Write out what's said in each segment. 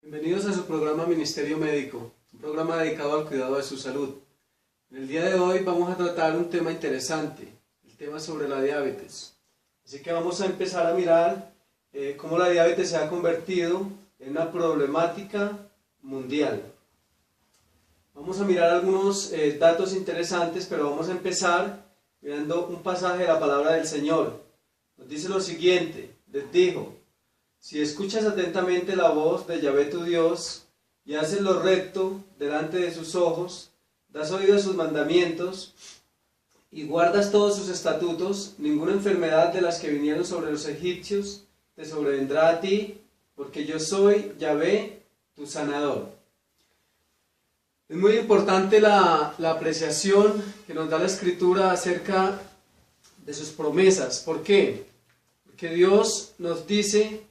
Bienvenidos a su programa Ministerio Médico, un programa dedicado al cuidado de su salud. En el día de hoy vamos a tratar un tema interesante, el tema sobre la diabetes. Así que vamos a empezar a mirar cómo la diabetes se ha convertido en una problemática mundial. Vamos a mirar algunos datos interesantes, pero vamos a empezar mirando un pasaje de la palabra del Señor. Nos dice lo siguiente: les dijo: si escuchas atentamente la voz de Yahvé tu Dios, y haces lo recto delante de sus ojos, das oído a sus mandamientos, y guardas todos sus estatutos, ninguna enfermedad de las que vinieron sobre los egipcios te sobrevendrá a ti, porque yo soy Yahvé tu sanador. Es muy importante la apreciación que nos da la Escritura acerca de sus promesas. ¿Por qué? Porque Dios nos dice,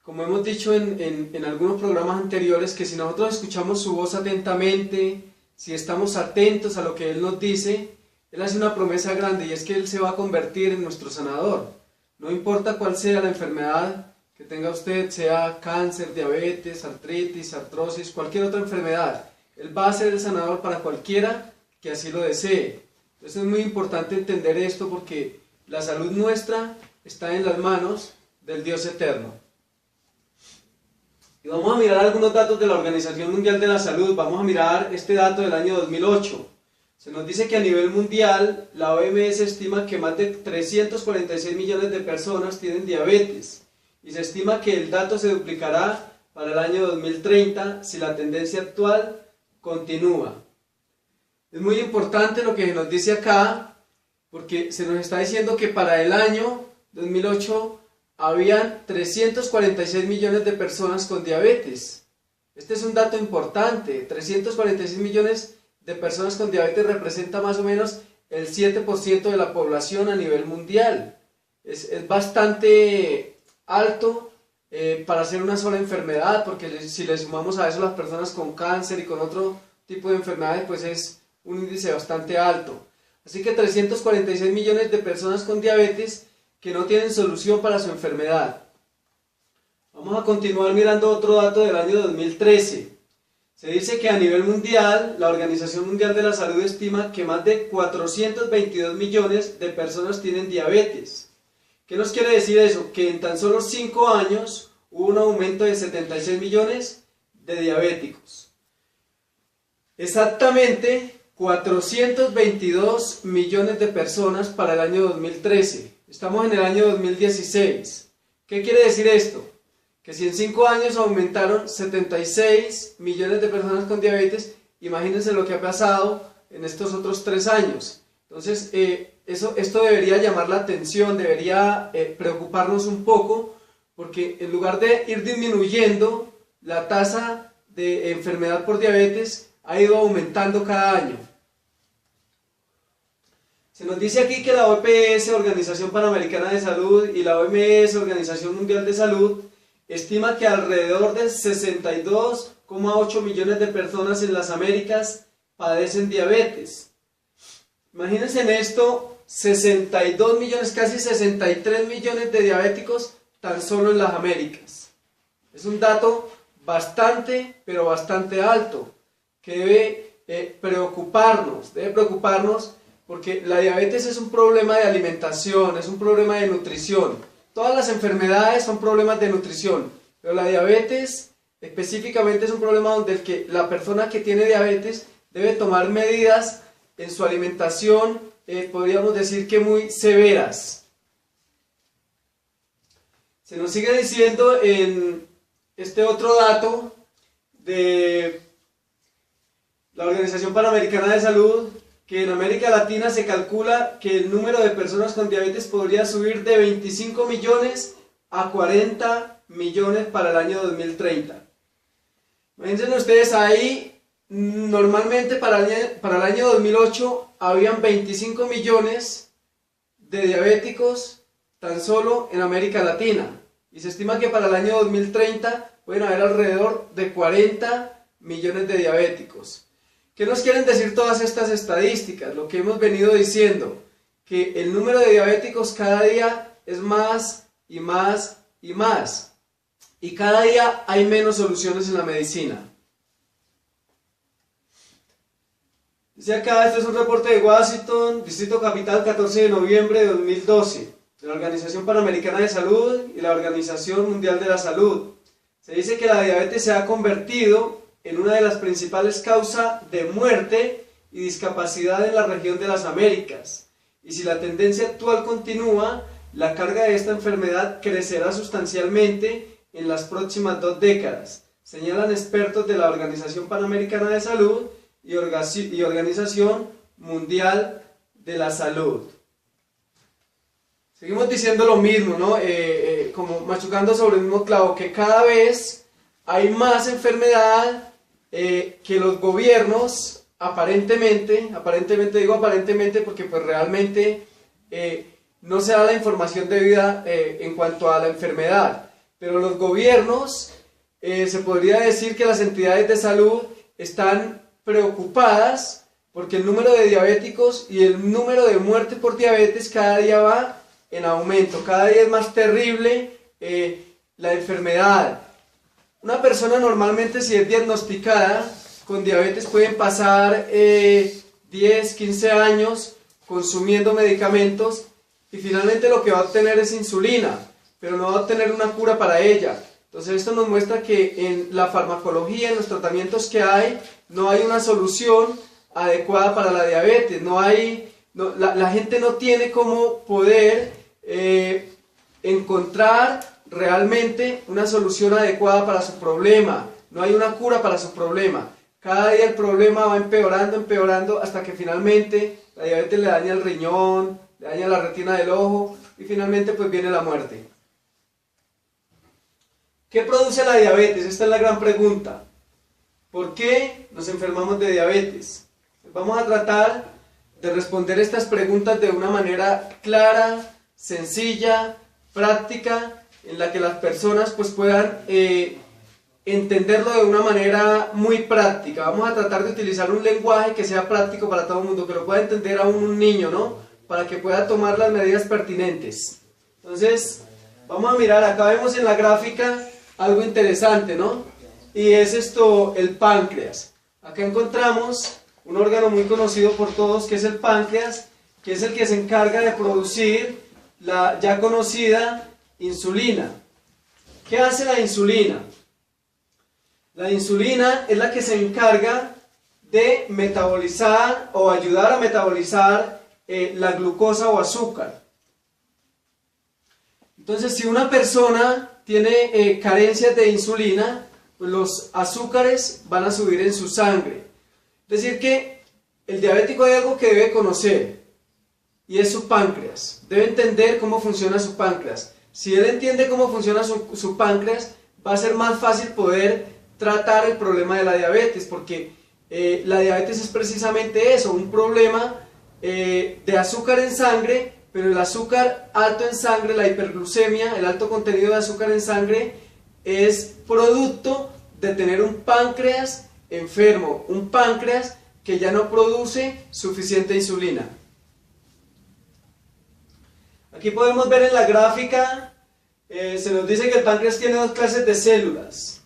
como hemos dicho en algunos programas anteriores, que si nosotros escuchamos su voz atentamente, si estamos atentos a lo que Él nos dice, Él hace una promesa grande, y es que Él se va a convertir en nuestro sanador. No importa cuál sea la enfermedad que tenga usted, sea cáncer, diabetes, artritis, artrosis, cualquier otra enfermedad, Él va a ser el sanador para cualquiera que así lo desee. Entonces es muy importante entender esto, porque la salud nuestra está en las manos del Dios eterno. Y vamos a mirar algunos datos de la Organización Mundial de la Salud. Vamos a mirar este dato del año 2008. Se nos dice que a nivel mundial la OMS estima que más de 346 millones de personas tienen diabetes, y se estima que el dato se duplicará para el año 2030 si la tendencia actual continúa. Es muy importante lo que nos dice acá, porque se nos está diciendo que para el año 2008 habían 346 millones de personas con diabetes. Este es un dato importante. 346 millones de personas con diabetes representa más o menos el 7% de la población a nivel mundial. Es bastante alto para ser una sola enfermedad, porque si le sumamos a eso las personas con cáncer y con otro tipo de enfermedades, pues es un índice bastante alto. Así que 346 millones de personas con diabetes que no tienen solución para su enfermedad. Vamos a continuar mirando otro dato del año 2013. Se dice que a nivel mundial, la Organización Mundial de la Salud estima que más de 422 millones de personas tienen diabetes. ¿Qué nos quiere decir eso? Que en tan solo 5 años hubo un aumento de 76 millones de diabéticos. Exactamente 422 millones de personas para el año 2013. Estamos en el año 2016. ¿Qué quiere decir esto? Que si en 5 años aumentaron 76 millones de personas con diabetes, imagínense lo que ha pasado en estos otros 3 años. Entonces, esto debería llamar la atención, debería preocuparnos un poco, porque en lugar de ir disminuyendo, la tasa de enfermedad por diabetes ha ido aumentando cada año. Se nos dice aquí que la OPS, Organización Panamericana de Salud, y la OMS, Organización Mundial de Salud, estima que alrededor de 62,8 millones de personas en las Américas padecen diabetes. Imagínense en esto, 62 millones, casi 63 millones de diabéticos tan solo en las Américas. Es un dato bastante, pero bastante alto, que debe preocuparnos, porque la diabetes es un problema de alimentación, es un problema de nutrición. Todas las enfermedades son problemas de nutrición, pero la diabetes específicamente es un problema donde la persona que tiene diabetes debe tomar medidas en su alimentación, podríamos decir que muy severas. Se nos sigue diciendo en este otro dato de la Organización Panamericana de Salud, que en América Latina se calcula que el número de personas con diabetes podría subir de 25 millones a 40 millones para el año 2030. Imagínense ustedes, ahí normalmente para el año 2008 habían 25 millones de diabéticos tan solo en América Latina, y se estima que para el año 2030 pueden haber alrededor de 40 millones de diabéticos. ¿Qué nos quieren decir todas estas estadísticas? Lo que hemos venido diciendo, que el número de diabéticos cada día es más y más y más. y cada día hay menos soluciones en la medicina. Dice acá, este es un reporte de Washington, Distrito Capital, 14 de noviembre de 2012, de la Organización Panamericana de Salud y la Organización Mundial de la Salud. Se dice que la diabetes se ha convertido en una de las principales causas de muerte y discapacidad en la región de las Américas. Y si la tendencia actual continúa, la carga de esta enfermedad crecerá sustancialmente en las próximas 2 décadas, señalan expertos de la Organización Panamericana de Salud y Organización Mundial de la Salud. Seguimos diciendo lo mismo, ¿no? Como machucando sobre el mismo clavo, que cada vez hay más enfermedad que los gobiernos aparentemente digo aparentemente porque pues realmente no se da la información debida en cuanto a la enfermedad, pero los gobiernos, se podría decir que las entidades de salud están preocupadas porque el número de diabéticos y el número de muertes por diabetes cada día va en aumento, cada día es más terrible la enfermedad. Una persona normalmente, si es diagnosticada con diabetes, pueden pasar 10, 15 años consumiendo medicamentos y finalmente lo que va a obtener es insulina, pero no va a obtener una cura para ella. Entonces esto nos muestra que en la farmacología, en los tratamientos que hay, no hay una solución adecuada para la diabetes, la gente no tiene cómo poder encontrar realmente una solución adecuada para su problema, no hay una cura para su problema. Cada día el problema va empeorando hasta que finalmente la diabetes le daña el riñón, le daña la retina del ojo y finalmente pues viene la muerte. ¿Qué produce la diabetes? Esta es la gran pregunta. ¿Por qué nos enfermamos de diabetes? Vamos a tratar de responder estas preguntas de una manera clara, sencilla, práctica, en la que las personas pues puedan entenderlo de una manera muy práctica. Vamos a tratar de utilizar un lenguaje que sea práctico para todo el mundo, que lo pueda entender aún un niño, ¿no? Para que pueda tomar las medidas pertinentes. Entonces, vamos a mirar, acá vemos en la gráfica algo interesante, ¿no? Y es esto, el páncreas. Acá encontramos un órgano muy conocido por todos, que es el páncreas, que es el que se encarga de producir la ya conocida insulina. ¿Qué hace la insulina? La insulina es la que se encarga de metabolizar o ayudar a metabolizar la glucosa o azúcar. Entonces, si una persona tiene carencias de insulina, pues los azúcares van a subir en su sangre. Es decir que el diabético hay algo que debe conocer y es su páncreas. Debe entender cómo funciona su páncreas. Si él entiende cómo funciona su páncreas, va a ser más fácil poder tratar el problema de la diabetes, porque la diabetes es precisamente eso, un problema de azúcar en sangre, pero el azúcar alto en sangre, la hiperglucemia, el alto contenido de azúcar en sangre, es producto de tener un páncreas enfermo, un páncreas que ya no produce suficiente insulina. Aquí podemos ver en la gráfica, se nos dice que el páncreas tiene 2 clases de células.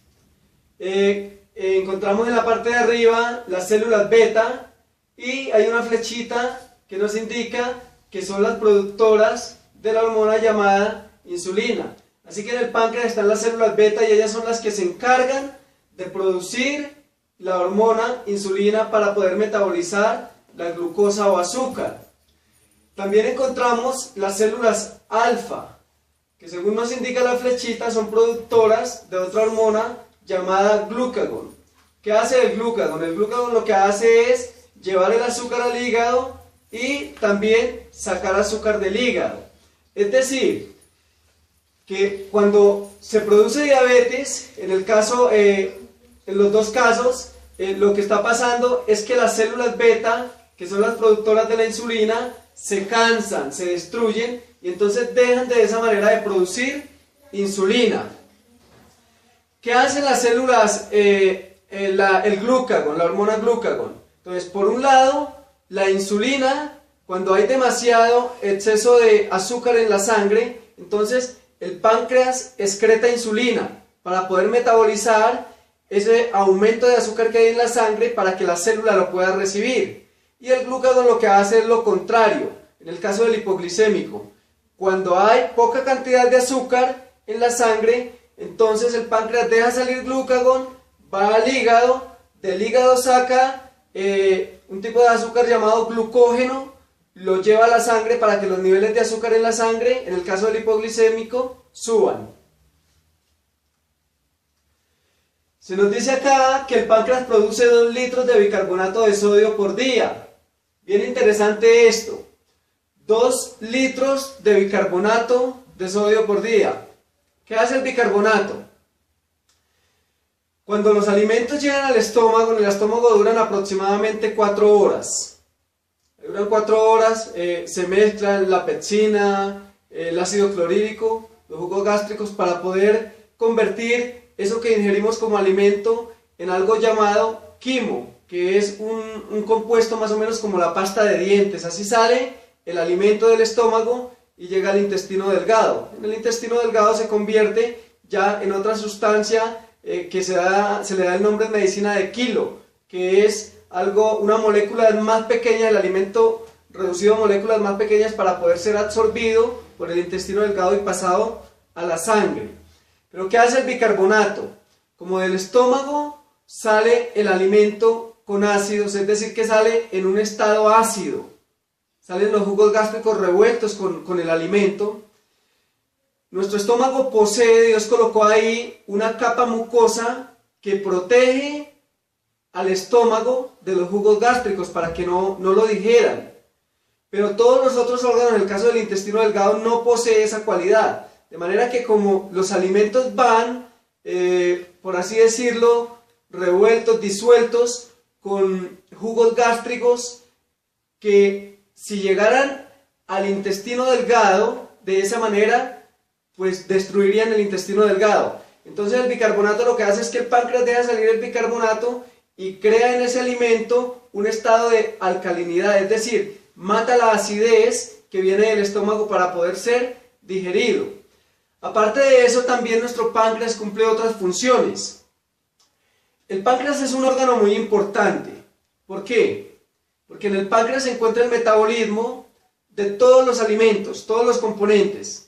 Encontramos en la parte de arriba las células beta y hay una flechita que nos indica que son las productoras de la hormona llamada insulina. Así que en el páncreas están las células beta y ellas son las que se encargan de producir la hormona insulina para poder metabolizar la glucosa o azúcar. También encontramos las células alfa, que según nos indica la flechita son productoras de otra hormona llamada glucagón. ¿Qué hace el glucagón? El glucagón lo que hace es llevar el azúcar al hígado y también sacar azúcar del hígado. Es decir, que cuando se produce diabetes, en los 2 casos, lo que está pasando es que las células beta, que son las productoras de la insulina, se cansan, se destruyen y entonces dejan de esa manera de producir insulina. ¿Qué hacen las células? El glucagón, la hormona glucagón. Entonces, por un lado, la insulina, cuando hay demasiado exceso de azúcar en la sangre, entonces el páncreas excreta insulina para poder metabolizar ese aumento de azúcar que hay en la sangre para que la célula lo pueda recibir. Y el glucagón lo que hace es lo contrario. En el caso del hipoglicémico, cuando hay poca cantidad de azúcar en la sangre, entonces el páncreas deja salir glucagón, va al hígado, del hígado saca un tipo de azúcar llamado glucógeno, lo lleva a la sangre para que los niveles de azúcar en la sangre, en el caso del hipoglicémico, suban. Se nos dice acá que el páncreas produce 2 litros de bicarbonato de sodio por día. Bien interesante esto. 2 litros de bicarbonato de sodio por día. ¿Qué hace el bicarbonato? Cuando los alimentos llegan al estómago, en el estómago duran aproximadamente 4 horas. Duran 4 horas, se mezclan la pepsina, el ácido clorhídrico, los jugos gástricos para poder convertir eso que ingerimos como alimento en algo llamado quimo, que es un compuesto más o menos como la pasta de dientes. Así sale el alimento del estómago y llega al intestino delgado. En el intestino delgado se convierte ya en otra sustancia que se le da el nombre en medicina de quilo, que es una molécula más pequeña, el alimento reducido a moléculas más pequeñas para poder ser absorbido por el intestino delgado y pasado a la sangre. Pero ¿qué hace el bicarbonato? Como del estómago sale el alimento con ácidos, es decir, que sale en un estado ácido, salen los jugos gástricos revueltos con el alimento. Nuestro estómago posee, Dios colocó ahí una capa mucosa que protege al estómago de los jugos gástricos para que no lo digieran. Pero todos los otros órganos, en el caso del intestino delgado, no posee esa cualidad. De manera que como los alimentos van, por así decirlo, revueltos, disueltos, con jugos gástricos que si llegaran al intestino delgado, de esa manera, pues destruirían el intestino delgado. Entonces el bicarbonato lo que hace es que el páncreas deja salir el bicarbonato y crea en ese alimento un estado de alcalinidad, es decir, mata la acidez que viene del estómago para poder ser digerido. Aparte de eso, también nuestro páncreas cumple otras funciones. El páncreas es un órgano muy importante. ¿Por qué? Porque en el páncreas se encuentra el metabolismo de todos los alimentos, todos los componentes.